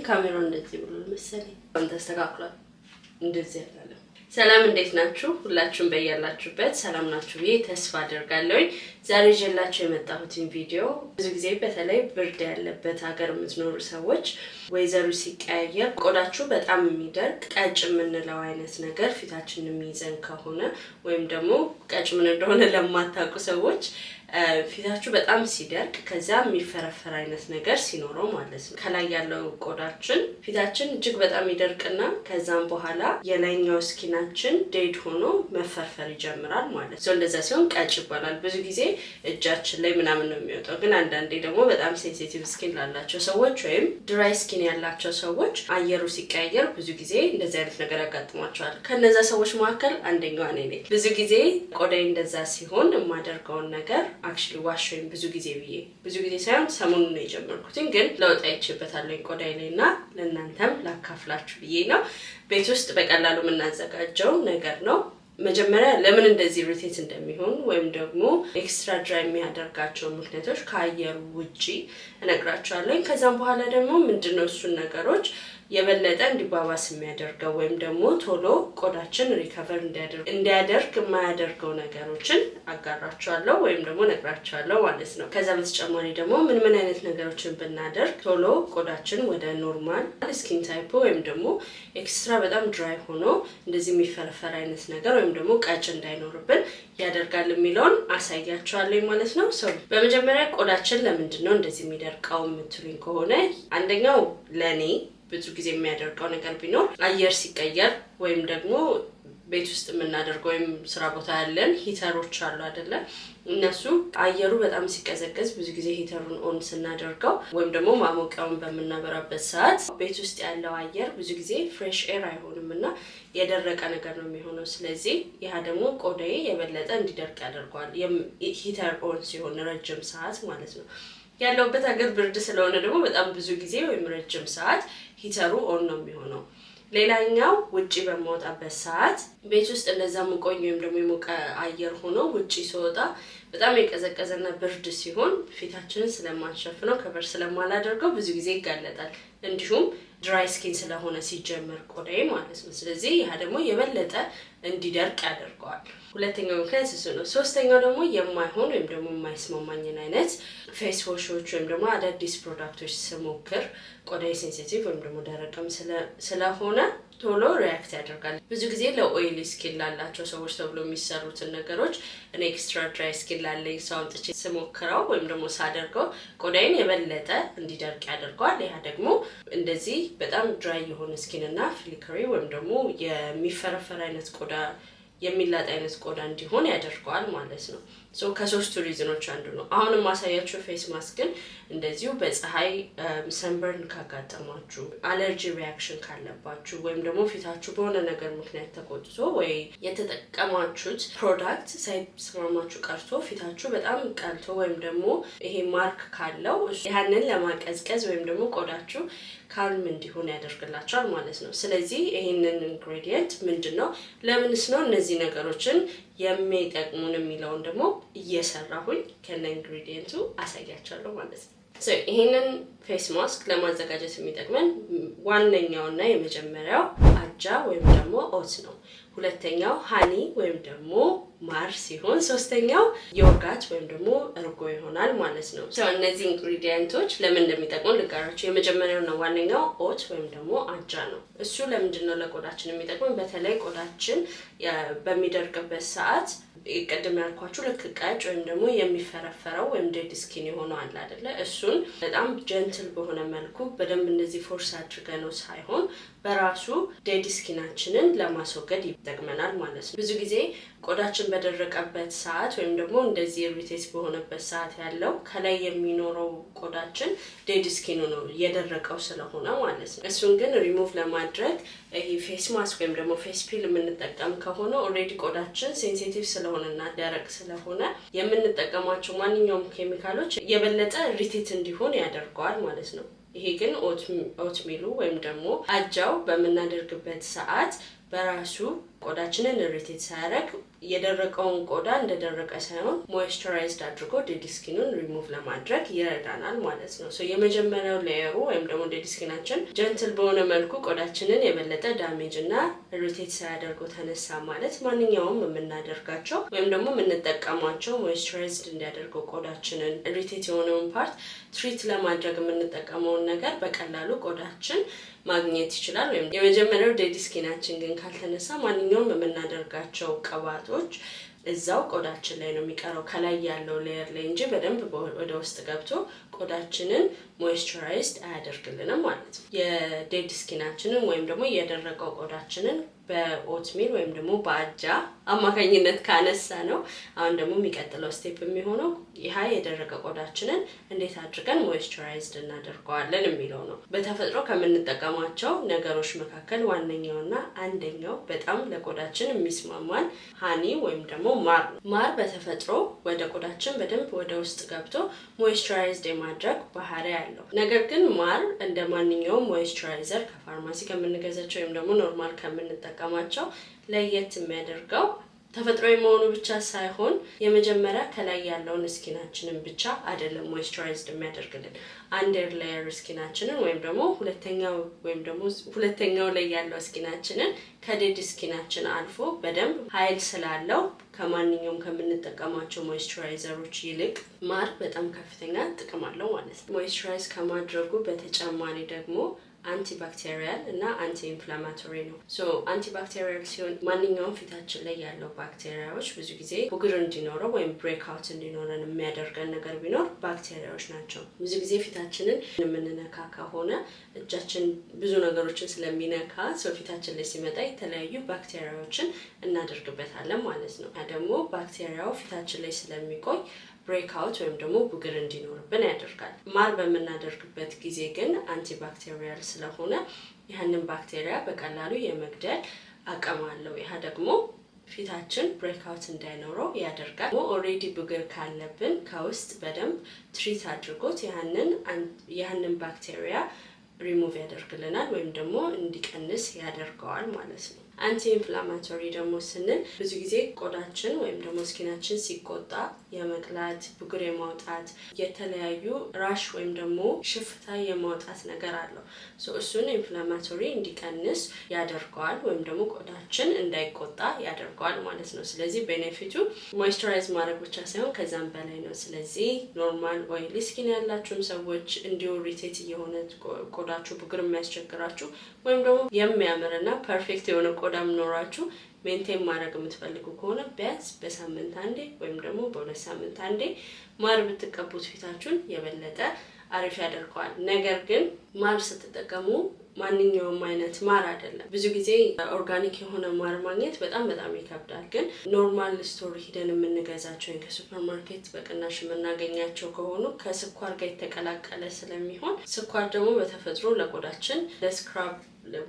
ካሜራው እንደዚህ ብሎ መሰለኝ ተስተካክሏል። እንደዚህ ያላለ ሰላም እንዴት ናችሁ? ሁላችሁም በያላችሁበት ሰላም ናችሁ ብዬ ተስፋ አደርጋለሁ። ዛሬ ይዤላችሁ የመጣሁት ቪዲዮ ብዙ ጊዜ በተለይ ብርድ ያለበት ሀገር የምትኖሩ ሰዎች ወይዘሩ ሲቀያየር ቆዳችሁ በጣም የሚደርቅ ቀጭ የምንለው አይነት ነገር ፊታችንን የሚይዘን ከሆነ ወይም ደግሞ ቀጭ ምን እንደሆነ ለማታውቁ ሰዎች ፊታችሁ በጣም ሲደርቅ ከዛ የሚፈረፈር አይነት ነገር ሲኖረው ማለት ነው። ከላይ ያለው ቆዳችን ፊታችን እጅግ በጣም ይደርቅና ከዛም በኋላ የላይኛው ስኪናችን ዴድ ሆኖ መፈርፈር ይጀምራል ማለት ነው። እንደዛ ሲሆን ቀጭ ይባላል። ብዙ ጊዜ እጃችን ላይ ምናምን ነው የሚወጣው። ግን አንዳንዴ ደግሞ በጣም ሴንሲቲቭ ስኪን ላላቸው ሰዎች ወይም ድራይ ስኪን ያላቸው ሰዎች አየሩ ሲቀያየር ብዙ ጊዜ እንደዚህ አይነት ነገር ያጋጥሟቸዋል። ከነዛ ሰዎች መካከል አንደኛዋ እኔ ነኝ። ብዙ ጊዜ ቆዳዬ እንደዛ ሲሆን የማደርገውን ነገር actually wash ወይም ብዙ ጊዜ ሳይሆን ሰሞኑን ነው የጀመርኩት ግን ለውጥ አይቼበታለሁ ቆዳዬ ላይና ለእናንተም ላካፍላችሁ ብዬ ነው። ቤት ውስጥ በቀላሉ የምናዘጋጀው ነገር ነው። መጀመሪያ ለምን እንደዚህ ኢሪቴት እንደሚሆን ወይም ደግሞ ኤክስትራ ድራይ የሚያደርጋቸው ምክንያቶች ከአየሩ ውጪ እነግራችኋለሁ። ከዛም በኋላ ደግሞ ምንድነው እሱን ነገሮች የበለጠ እንዲባባስ የሚያደርገው ወይም ደግሞ ቶሎ ቆዳችን ሪከቨር እንዲያደርግ የማያደርገው ነገሮችን አጋራችኋለሁ ወይም ደግሞ ነግራችኋለሁ ማለት ነው። ከዛ በተጨማሪ ደግሞ ምን አይነት ነገሮችን ብናደርግ ቶሎ ቆዳችን ወደ ኖርማል ስኪን ታይፕ ወይም ደግሞ ኤክስትራ በጣም ድራይ ሆኖ እንደዚህ የሚፈረፈር አይነት ነገር ወይም ደግሞ ቀጭ እንዳይኖርብን ያደርጋል የሚለውን አሳያችኋለሁ ማለት ነው። በመጀመሪያ ቆዳችን ለምንድነው እንደዚህ የሚደርቀው የምትሉኝ ከሆነ አንደኛው ለኔ ብዙ ጊዜ የሚያደርገው ነገር ቢኖር አየር ሲቀየር ወይም ደግሞ ቤት ውስጥ የምናደርገው ወይም ስራ ቦታ ያለን ሂተሮች አሉ አይደለ? እነሱ አየሩ በጣም ሲቀዘቅዝ ብዙ ጊዜ ሂተሩን ኦን ስናደርገው ወይም ደግሞ ማሞቂያውን በምናበራበት ሰዓት ቤት ውስጥ ያለው አየር ብዙ ጊዜ ፍሬሽ ኤር አይሆንምና የደረቀ ነገር ነው የሚሆነው። ስለዚህ ያ ደግሞ ቆዳዬ የበለጠ እንዲደርቅ ያደርገዋል ሂተር ኦን ሲሆን ረጅም ሰዓት ማለት ነው። ያለውበት ሀገር ብርድ ስለሆነ ደግሞ በጣም ብዙ ጊዜ ወይም ረጅም ሰዓት ሂተሩ ኦን ነው የሚሆነው። ሌላኛው ውጪ በመውጣበት ሰዓት ቤት ውስጥ እንደዛ ሙቆኝ ወይም ደግሞ የሞቀ አየር ሆኖ ውጪ ሲወጣ በጣም የቀዘቀዘና ብርድ ሲሆን ፊታችንን ስለማንሸፍነው ከበር ስለማላደርገው ብዙ ጊዜ ይጋለጣል። እንዲሁም ድራይ ስኪን ስለሆነ ሲጀመር ቆዳዬ ማለት ነው። ስለዚህ ያ ደግሞ የበለጠ እንዲደርቅ ያደርገዋል። ሁለተኛው ምክንያት እሱ ነው። ሶስተኛው ደግሞ የማይሆን ወይም ደግሞ የማይስማማኝን አይነት ፌስ ዋሾች ወይም ደግሞ አዳዲስ ፕሮዳክቶች ስሞክር ቆዳዬ ሴንሲቲቭ ወይም ደግሞ ደረቅም ስለሆነ ቶሎ ሪያክት ያደርጋል። ብዙ ጊዜ ለኦይሊ ስኪን ላላቸው ሰዎች ተብሎ የሚሰሩትን ነገሮች እኔ ኤክስትራ ድራይ ስኪን ላለኝ ሰው አምጥቼ ስሞክረው ወይም ደግሞ ሳደርገው ቆዳዬን የበለጠ እንዲደርቅ ያደርገዋል። ያ ደግሞ እንደዚህ በጣም ድራይ የሆነ ስኪን እና ፍሊከሪ ወይም ደግሞ የሚፈረፈር አይነት ቆዳ የሚላጥ አይነት ቆዳ እንዲሆን ያደርገዋል ማለት ነው። ከሶስቱ ሪዝኖች አንዱ ነው። አሁን ማሳያችሁ ፌስ ማስክን እንደዚሁ በፀሐይ ሰንበርን ካጋጠማችሁ፣ አለርጂ ሪአክሽን ካለባችሁ ወይም ደግሞ ፊታችሁ በሆነ ነገር ምክንያት ተቆጥቶ ወይ የተጠቀማችሁት ፕሮዳክት ሳይስማማችሁ ቀርቶ ፊታችሁ በጣም ቀልቶ ወይም ደግሞ ይሄ ማርክ ካለው ያንን ለማቀዝቀዝ ወይም ደግሞ ቆዳችሁ ካልም እንዲሆን ያደርግላችኋል ማለት ነው። ስለዚህ ይሄንን ኢንግሬዲየንት ምንድነው ለምንስ ነው እነዚህ ነገሮችን የሚጠቅሙን የሚለውን ደግሞ እየሰራሁኝ ከነ ኢንግሬዲየንቱ አሳያችኋለሁ ማለት ነው። ይሄንን ፌስ ማስክ ለማዘጋጀት የሚጠቅመን ዋነኛውና የመጀመሪያው አጃ ወይም ደግሞ ኦት ነው። ሁለተኛው ሃኒ ወይም ደግሞ ማር ሲሆን ሶስተኛው ዮጋርት ወይም ደግሞ እርጎ ይሆናል ማለት ነው። እነዚህ ኢንግሬዲየንቶች ለምን እንደሚጠቅሙ ልጋራችሁ። የመጀመሪያውና ዋነኛው ኦት ወይም ደግሞ አጃ ነው። እሱ ለምንድነው ለቆዳችን የሚጠቅመን? በተለይ ቆዳችን በሚደርቅበት ሰዓት ቅድም ያልኳችሁ ልክ ቀጭ ወይም ደግሞ የሚፈረፈረው ወይም ዴድ ስኪን የሆነው አለ አይደለ? እሱን በጣም ጀንትል በሆነ መልኩ በደንብ እንደዚህ ፎርስ አድርገነው ሳይሆን በራሱ ዴድ ስኪናችንን ለማስወገድ ይጠቅመናል ማለት ነው። ብዙ ጊዜ ቆዳችን በደረቀበት ሰዓት ወይም ደግሞ እንደዚህ ኢሪቴት በሆነበት ሰዓት ያለው ከላይ የሚኖረው ቆዳችን ዴድ ስኪኑ ነው የደረቀው ስለሆነ ማለት ነው። እሱን ግን ሪሙቭ ለማድረግ ይሄ ፌስ ማስክ ወይም ደግሞ ፌስ ፒል የምንጠቀም ከሆነ ኦልሬዲ ቆዳችን ሴንሲቲቭ ስለሆነና ደረቅ ስለሆነ የምንጠቀማቸው ማንኛውም ኬሚካሎች የበለጠ ኢሪቴት እንዲሆን ያደርገዋል ማለት ነው። ይሄ ግን ኦት ሚሉ ወይም ደግሞ አጃው በመናደርግበት ሰዓት በራሱ ቆዳችንን ኢሪቴት ሳያደርግ የደረቀውን ቆዳ እንደደረቀ ሳይሆን ሞይስቸራይዝድ አድርጎ ዴድ ስኪኑን ሪሙቭ ለማድረግ ይረዳናል ማለት ነው። የመጀመሪያው ሌየሩ ወይም ደግሞ ዴድ ስኪናችን ጀንትል በሆነ መልኩ ቆዳችንን የበለጠ ዳሜጅ እና ኢሪቴት ሳያደርገው ተነሳ ማለት ማንኛውም የምናደርጋቸው ወይም ደግሞ የምንጠቀማቸው ሞይስቸራይዝድ እንዲያደርገው ቆዳችንን ኢሪቴት የሆነውን ፓርት ትሪት ለማድረግ የምንጠቀመውን ነገር በቀላሉ ቆዳችን ማግኘት ይችላል። ወይም የመጀመሪያው ዴድ ስኪናችን ግን ካልተነሳ ማንኛውም የምናደርጋቸው ቅባቶች እዛው ቆዳችን ላይ ነው የሚቀረው ከላይ ያለው ሌየር ላይ እንጂ በደንብ ወደ ውስጥ ገብቶ ቆዳችንን ሞይስቸራይዝድ አያደርግልንም ማለት ነው። የዴድ ስኪናችንን ወይም ደግሞ የደረቀው ቆዳችንን በኦትሚል ወይም ደግሞ በአጃ አማካኝነት ካነሳ ነው። አሁን ደግሞ የሚቀጥለው ስቴፕ የሚሆነው ይሄ የደረቀ ቆዳችንን እንዴት አድርገን ሞይስቸራይዝድ እናደርገዋለን የሚለው ነው። በተፈጥሮ ከምንጠቀማቸው ነገሮች መካከል ዋነኛውና አንደኛው በጣም ለቆዳችን የሚስማማን ሃኒ ወይም ደግሞ ማር ነው። ማር በተፈጥሮ ወደ ቆዳችን በደንብ ወደ ውስጥ ገብቶ ሞይስቸራይዝድ የማድረግ ባህሪ ያለው። ነገር ግን ማር እንደ ማንኛውም ሞይስቸራይዘር ከፋርማሲ ከምንገዛቸው ወይም ደግሞ ኖርማል ከምንጠቀማቸው ለየት የሚያደርገው ተፈጥሯዊ መሆኑ ብቻ ሳይሆን የመጀመሪያ ከላይ ያለውን ስኪናችንን ብቻ አይደለም ሞይስቸራይዝድ የሚያደርግልን አንደር ሌየር ስኪናችንን ወይም ደግሞ ሁለተኛው ላይ ያለው ስኪናችንን ከዴድ ስኪናችን አልፎ በደንብ ኃይል ስላለው ከማንኛውም ከምንጠቀማቸው ሞይስቸራይዘሮች ይልቅ ማር በጣም ከፍተኛ ጥቅም አለው ማለት ነው። ሞይስቸራይዝ ከማድረጉ በተጨማሪ ደግሞ አንቲባክቴሪያል እና አንቲ ኢንፍላማቶሪ ነው። አንቲባክቴሪያል ሲሆን ማንኛውም ፊታችን ላይ ያለው ባክቴሪያዎች ብዙ ጊዜ ቡግር እንዲኖረው ወይም ብሬክ አውት እንዲኖረን የሚያደርገን ነገር ቢኖር ባክቴሪያዎች ናቸው። ብዙ ጊዜ ፊታችንን የምንነካ ከሆነ እጃችን ብዙ ነገሮችን ስለሚነካ ፊታችን ላይ ሲመጣ የተለያዩ ባክቴሪያዎችን እናደርግበታለን ማለት ነው። ያ ደግሞ ባክቴሪያው ፊታችን ላይ ስለሚቆይ ብሬክ አውት ወይም ደግሞ ቡግር እንዲኖርብን ያደርጋል። ማር በምናደርግበት ጊዜ ግን አንቲባክቴሪያል ስለሆነ ያንን ባክቴሪያ በቀላሉ የመግደል አቅም አለው። ያ ደግሞ ፊታችን ብሬክ አውት እንዳይኖረው ያደርጋል። ኦሬዲ ቡግር ካለብን ከውስጥ በደንብ ትሪት አድርጎት ያንን ባክቴሪያ ሪሙቭ ያደርግልናል ወይም ደግሞ እንዲቀንስ ያደርገዋል ማለት ነው። አንቲ ኢንፍላማቶሪ ደግሞ ስንል ብዙ ጊዜ ቆዳችን ወይም ደግሞ ስኪናችን ሲቆጣ የመቅላት ቡግር የማውጣት የተለያዩ ራሽ ወይም ደግሞ ሽፍታ የማውጣት ነገር አለው። እሱን ኢንፍላማቶሪ እንዲቀንስ ያደርገዋል ወይም ደግሞ ቆዳችን እንዳይቆጣ ያደርገዋል ማለት ነው። ስለዚህ ቤኔፊቱ ሞይስቸራይዝ ማድረግ ብቻ ሳይሆን ከዛም በላይ ነው። ስለዚህ ኖርማል ኦይሊ ስኪን ያላችሁም ሰዎች እንዲሁ ኢሪቴት እየሆነ ቆዳችሁ ቡግር የሚያስቸግራችሁ ወይም ደግሞ የሚያምርና ፐርፌክት የሆነ ቆዳም ኖራችሁ ሜንቴን ማድረግ የምትፈልጉ ከሆነ ቢያንስ በሳምንት አንዴ ወይም ደግሞ በሁለት ሳምንት አንዴ ማር ብትቀቡት ፊታችሁን የበለጠ አሪፍ ያደርገዋል። ነገር ግን ማር ስትጠቀሙ ማንኛውም አይነት ማር አይደለም። ብዙ ጊዜ ኦርጋኒክ የሆነ ማር ማግኘት በጣም ይከብዳል። ግን ኖርማል ስቶር ሂደን የምንገዛቸው ከሱፐርማርኬት በቅናሽ የምናገኛቸው ከሆኑ ከስኳር ጋር የተቀላቀለ ስለሚሆን ስኳር ደግሞ በተፈጥሮ ለቆዳችን ለስክራብ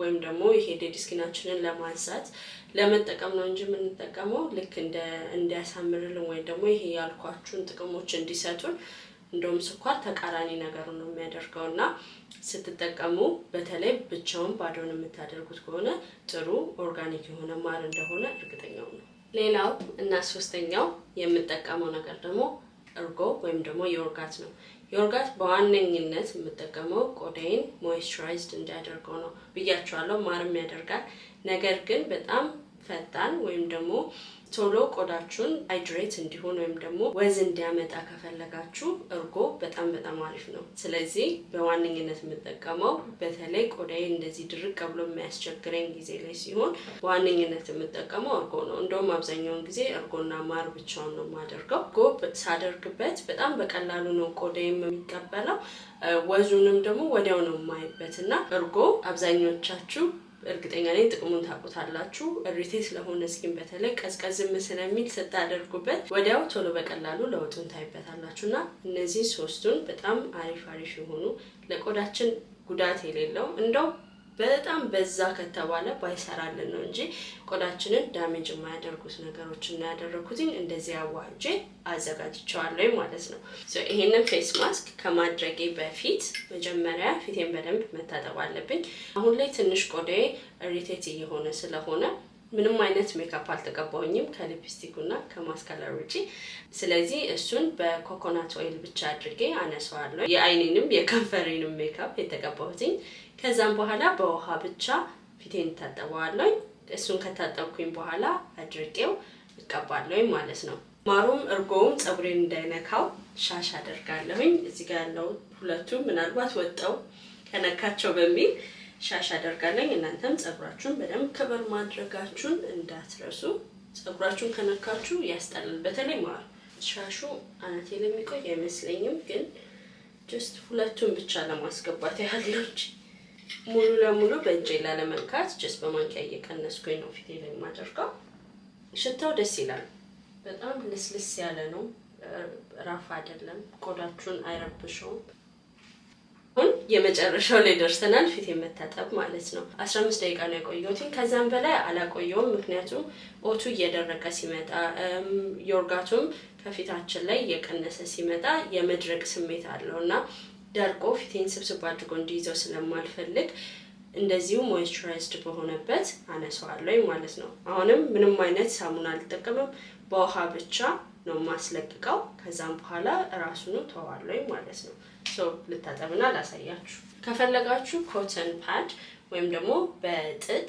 ወይም ደግሞ ይሄ ዴድ ስኪናችንን ለማንሳት ለመጠቀም ነው እንጂ የምንጠቀመው ልክ እንዲያሳምርልን ወይም ደግሞ ይሄ ያልኳችሁን ጥቅሞች እንዲሰጡን እንደውም ስኳር ተቃራኒ ነገር ነው የሚያደርገውና ስትጠቀሙ በተለይ ብቻውን ባዶን የምታደርጉት ከሆነ ጥሩ ኦርጋኒክ የሆነ ማር እንደሆነ እርግጠኛው ነው። ሌላው እና ሶስተኛው የምጠቀመው ነገር ደግሞ እርጎ ወይም ደግሞ ዮርጋት ነው። ዮርጋት በዋነኝነት የምጠቀመው ቆዳዬን ሞይስቸራይዝድ እንዲያደርገው ነው ብያቸዋለሁ። ማርም ያደርጋል። ነገር ግን በጣም ፈጣን ወይም ደግሞ ቶሎ ቆዳችሁን ሃይድሬት እንዲሆን ወይም ደግሞ ወዝ እንዲያመጣ ከፈለጋችሁ እርጎ በጣም አሪፍ ነው። ስለዚህ በዋነኝነት የምጠቀመው በተለይ ቆዳዬ እንደዚህ ድርቅ ብሎ የሚያስቸግረኝ ጊዜ ላይ ሲሆን በዋነኝነት የምጠቀመው እርጎ ነው። እንደውም አብዛኛውን ጊዜ እርጎና ማር ብቻውን ነው የማደርገው። እርጎ ሳደርግበት በጣም በቀላሉ ነው ቆዳዬም የሚቀበለው፣ ወዙንም ደግሞ ወዲያው ነው የማይበትና እርጎ አብዛኞቻችሁ እርግጠኛ ነኝ ጥቅሙን ታውቁታላችሁ። ኢሪቴት ለሆነ ስኪን በተለይ ቀዝቀዝም ስለሚል ስታደርጉበት ወዲያው ቶሎ በቀላሉ ለውጡን ታይበታላችሁና እነዚህ ሶስቱን በጣም አሪፍ የሆኑ ለቆዳችን ጉዳት የሌለው እንደው በጣም በዛ ከተባለ ባይሰራልን ነው እንጂ ቆዳችንን ዳሜጅ የማያደርጉት ነገሮችን ነው ያደረኩትኝ። እንደዚህ አዋጄ አዘጋጅቼዋለሁ ማለት ነው። ይሄንን ፌስ ማስክ ከማድረጌ በፊት መጀመሪያ ፊቴን በደንብ መታጠብ አለብኝ። አሁን ላይ ትንሽ ቆዳዬ ኢሪቴት እየሆነ ስለሆነ ምንም አይነት ሜካፕ አልተቀባሁኝም ከሊፕስቲኩና ከማስካራ ውጪ። ስለዚህ እሱን በኮኮናት ኦይል ብቻ አድርጌ አነሳዋለሁ። የአይኔንም የከንፈሬንም ሜካፕ የተቀባሁትኝ። ከዛም በኋላ በውሃ ብቻ ፊቴን ታጠበዋለሁ። እሱን ከታጠብኩኝ በኋላ አድርጌው እቀባለሁ ማለት ነው። ማሩም እርጎውም ፀጉሬን እንዳይነካው ሻሽ አደርጋለሁኝ። እዚህ ጋር ያለው ሁለቱ ምናልባት ወጣው ከነካቸው በሚል ሻሽ አደርጋለሁ። እናንተም ፀጉራችሁን በደንብ ከበር ማድረጋችሁን እንዳትረሱ። ፀጉራችሁን ከነካችሁ ያስጠላል። በተለይ ማር ሻሹ አናቴ ላይ የሚቆይ አይመስለኝም፣ ግን ጀስት ሁለቱን ብቻ ለማስገባት ያህልች ሙሉ ለሙሉ በእጄ ላለመንካት ጀስት በማንኪያ እየቀነስኩኝ ነው ፊቴ ላይ ማድረጋው። ሽታው ደስ ይላል። በጣም ልስልስ ያለ ነው፣ ራፍ አይደለም፣ ቆዳችሁን አይረብሽውም። አሁን የመጨረሻው ላይ ደርሰናል። ፊቴን መታጠብ ማለት ነው። 15 ደቂቃ ነው ያቆየሁት። ከዛም በላይ አላቆየውም፣ ምክንያቱም ኦቱ እየደረቀ ሲመጣ ዮርጋቱም ከፊታችን ላይ እየቀነሰ ሲመጣ የመድረቅ ስሜት አለውና ደርቆ ፊቴን ስብስብ አድርጎ እንዲይዘው ስለማልፈልግ እንደዚሁ ሞይስቸራይዝድ በሆነበት አነሳዋለሁ ማለት ነው። አሁንም ምንም አይነት ሳሙና አልጠቀምም፣ በውሃ ብቻ ነው ማስለቅቀው። ከዛም በኋላ ራሱን ተዋለኝ ማለት ነው። ልታጠብና ላሳያችሁ። ከፈለጋችሁ ኮተን ፓድ ወይም ደግሞ በጥጥ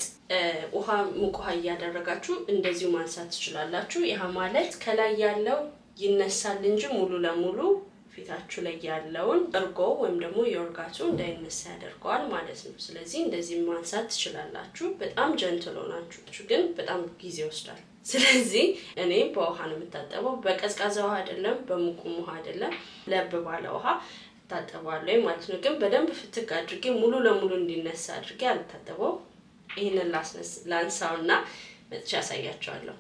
ውሃ ሙቅ ውሃ እያደረጋችሁ እንደዚሁ ማንሳት ትችላላችሁ። ይሄ ማለት ከላይ ያለው ይነሳል እንጂ ሙሉ ለሙሉ ፊታችሁ ላይ ያለውን እርጎ ወይም ደግሞ ዮርጋቱ እንዳይነሳ ያደርገዋል ማለት ነው። ስለዚህ እንደዚህ ማንሳት ትችላላችሁ። በጣም ጀንትል ሆናችሁ ግን በጣም ጊዜ ይወስዳል። ስለዚህ እኔ በውሃ ነው የምታጠበው። በቀዝቃዛ ውሃ አይደለም፣ በሙቁም ውሃ አይደለም፣ ለብ ባለ ውሃ ታጠባለሁ ማለት ነው። ግን በደንብ ፍትክ አድርጌ ሙሉ ለሙሉ እንዲነሳ አድርጌ አልታጠበው። ይሄንን ላንሳውና መጥቻ ያሳያችኋለሁ።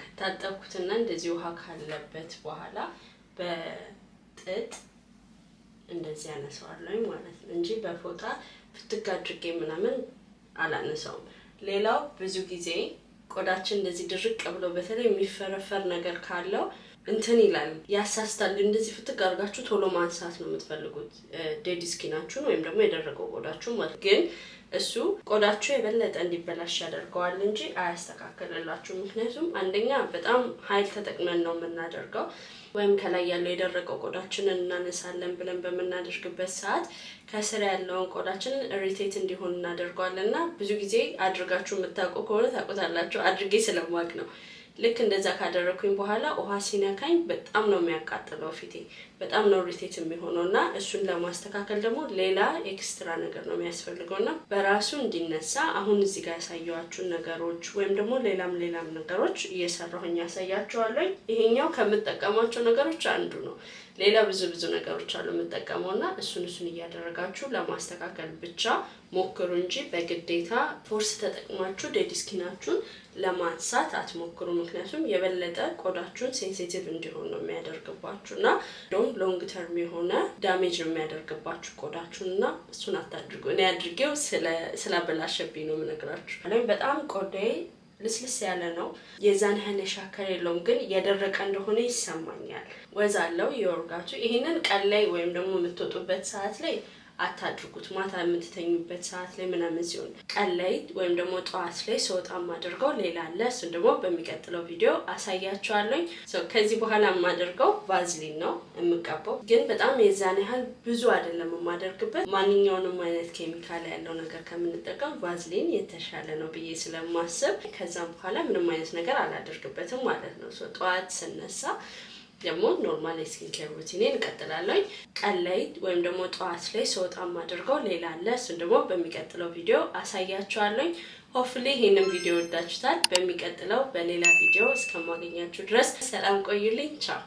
ከታጠብኩትና እንደዚህ ውሃ ካለበት በኋላ በጥጥ እንደዚህ ያነሳዋለሁ ማለት ነው እንጂ በፎጣ ፍትክ አድርጌ ምናምን አላነሳውም። ሌላው ብዙ ጊዜ ቆዳችን እንደዚህ ድርቅ ብሎ በተለይ የሚፈረፈር ነገር ካለው እንትን ይላል፣ ያሳስታል። እንደዚህ ፍትክ አድርጋችሁ ቶሎ ማንሳት ነው የምትፈልጉት ዴድ ስኪናችሁን ወይም ደግሞ የደረቀው ቆዳችሁን ማለት ግን እሱ ቆዳችሁ የበለጠ እንዲበላሽ ያደርገዋል እንጂ አያስተካክልላችሁ። ምክንያቱም አንደኛ በጣም ኃይል ተጠቅመን ነው የምናደርገው፣ ወይም ከላይ ያለው የደረቀው ቆዳችንን እናነሳለን ብለን በመናደርግበት ሰዓት ከስር ያለውን ቆዳችንን ኢሪቴት እንዲሆን እናደርገዋለንና ብዙ ጊዜ አድርጋችሁ የምታውቁ ከሆነ ታውቁታላችሁ። አድርጌ ስለማቅ ነው። ልክ እንደዛ ካደረኩኝ በኋላ ውሃ ሲነካኝ በጣም ነው የሚያቃጥለው ፊቴ፣ በጣም ነው ኢሪቴት የሚሆነውና እሱን ለማስተካከል ደግሞ ሌላ ኤክስትራ ነገር ነው የሚያስፈልገውና በራሱ እንዲነሳ አሁን እዚህ ጋር ያሳየዋችሁን ነገሮች ወይም ደግሞ ሌላም ነገሮች እየሰራሁኝ ያሳያችኋለሁ። ይሄኛው ከምትጠቀሟቸው ነገሮች አንዱ ነው። ሌላ ብዙ ነገሮች አሉ የምትጠቀመውና እሱን እያደረጋችሁ ለማስተካከል ብቻ ሞክሩ እንጂ በግዴታ ፎርስ ተጠቅማችሁ ዴድ ስኪናችሁን ለማንሳት አትሞክሩ። ምክንያቱም የበለጠ ቆዳችሁን ሴንሲቲቭ እንዲሆን ነው የሚያደርግባችሁና ሎንግ ተርም የሆነ ዳሜጅ ነው የሚያደርግባችሁ ቆዳችሁንና እሱን አታድርጉ። እኔ አድርጌው ስላበላሸብኝ ነው የምነግራችሁ። በጣም ቆዳዬ ልስልስ ያለ ነው፣ የዛን ያህል ሻከር የለውም፣ ግን የደረቀ እንደሆነ ይሰማኛል። ወዝ አለው የዮርጋቱ። ይሄንን ቀን ላይ ወይም ደግሞ የምትወጡበት ሰዓት ላይ አታድርጉት። ማታ የምትተኙበት ሰዓት ላይ ምናምን ሲሆን ቀን ላይ ወይም ደግሞ ጠዋት ላይ ሰውጣም አድርገው ሌላ አለ። እሱን ደግሞ በሚቀጥለው ቪዲዮ አሳያችኋለሁ። ከዚህ በኋላ የማደርገው ቫዝሊን ነው የምቀባው፣ ግን በጣም የዛን ያህል ብዙ አይደለም የማደርግበት። ማንኛውንም አይነት ኬሚካል ያለው ነገር ከምንጠቀም ቫዝሊን የተሻለ ነው ብዬ ስለማስብ ከዛም በኋላ ምንም አይነት ነገር አላደርግበትም ማለት ነው። ጠዋት ስነሳ ደግሞ ኖርማል ስኪን ኬር ሩቲኔን እንቀጥላለሁ። ቀን ላይ ወይም ደግሞ ጠዋት ላይ ሰውጣም አድርገው ሌላ አለ። እሱን ደግሞ በሚቀጥለው ቪዲዮ አሳያችኋለሁ። ሆፕፉሊ ይሄንን ቪዲዮ ወዳችሁታል። በሚቀጥለው በሌላ ቪዲዮ እስከማገኛችሁ ድረስ ሰላም ቆዩልኝ። ቻው።